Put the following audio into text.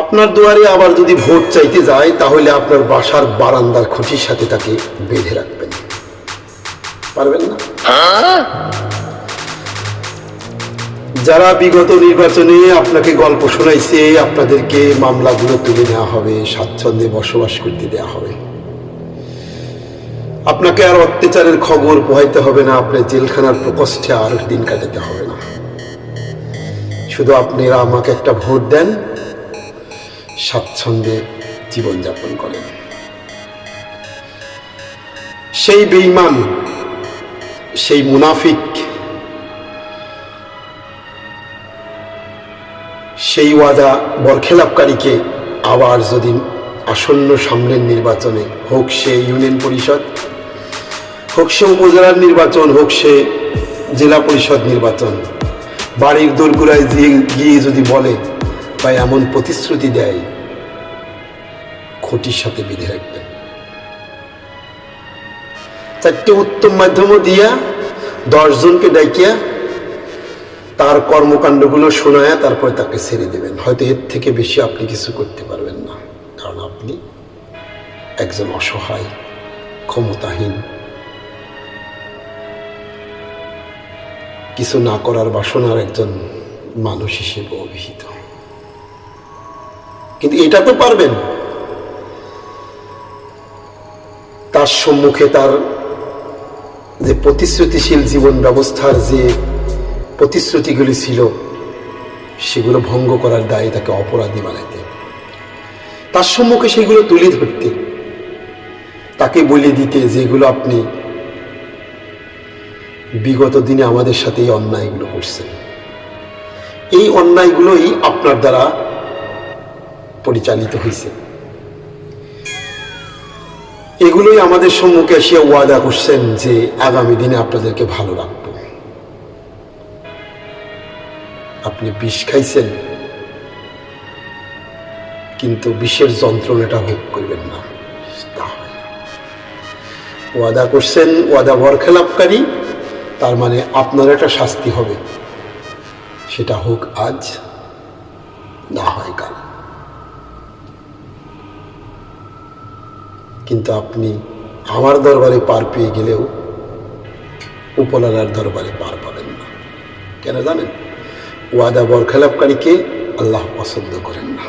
আপনার দুয়ারে আবার যদি ভোট চাইতে যায় তাহলে আপনার বাসার বারান্দার খুঁটির সাথে তাকে বেঁধে রাখবেন, পারবেন না? যারা বিগত নির্বাচনে আপনাকে গল্প শোনাইছে আপনাদেরকে মামলাগুলো তুলে নেওয়া হবে, স্বাচ্ছন্দ্যে বসবাস করতে দেওয়া হবে, আপনাকে আর অত্যাচারের খবর পোহাইতে হবে না, আপনার জেলখানার প্রকোষ্ঠে আর দিন কাটাতে হবে না। শুধু আপনারা আমাকে একটা ভোট দেন, স্বাচ্ছন্দ্যে জীবনযাপন করেন। সেই বেঈমান, সেই মুনাফিক, সেই ওয়াদা বরখেলাপকারীকে আবার যদি আসন্ন সামনের নির্বাচনে, হোক সে ইউনিয়ন পরিষদ, হোক সে উপজেলার নির্বাচন, হোক সে জেলা পরিষদ নির্বাচন, বাড়ির দোরগোড়ায় গিয়ে যদি বলে বা এমন প্রতিশ্রুতি দেয়, খুঁটির সাথে বেঁধে রাখবেন। চারটে উত্তম মাধ্যম দিয়া 10 জনকে ডাকিয়া তার কর্মকাণ্ডগুলো শোনায়া তারপরে তাকে ছেড়ে দেবেন। হয়তো এর থেকে বেশি আপনি কিছু করতে পারবেন না, কারণ আপনি একজন অসহায়, ক্ষমতাহীন, কিছু না করার বাসনার একজন মানুষ হিসেবে অভিহিত। কিন্তু এটা তো পারবেন, তার সম্মুখে তার যে প্রতিশ্রুতিশীল জীবন ব্যবস্থার যে প্রতিশ্রুতিগুলি ছিল সেগুলো ভঙ্গ করার দায়ে তাকে অপরাধী বানাইতে, তার সম্মুখে সেগুলো তুলে ধরতে, তাকে বলে দিতে যেগুলো আপনি বিগত দিনে আমাদের সাথে এই অন্যায়গুলো করছেন, এই অন্যায়গুলোই আপনার দ্বারা পরিচালিত হয়েছে, এগুলোই আমাদের সম্মুখে এসে ওয়াদা করছেন যে আগামী দিনে আপনাদেরকে ভালো রাখব। আপনি বিষ খাইছেন, কিন্তু বিষের যন্ত্রণাটা ভোগ করবেন না। ওয়াদা করছেন, ওয়াদা বরখেলাপকারী, তার মানে আপনার একটা শাস্তি হবে, সেটা হোক আজ, না হয় কাল। কিন্তু আপনি আমার দরবারে পার পেয়ে গেলেও উপরওয়ালার দরবারে পার পাবেন না। কেন জানেন? ওয়াদা বরখেলাপকারীকে আল্লাহ পছন্দ করেন না।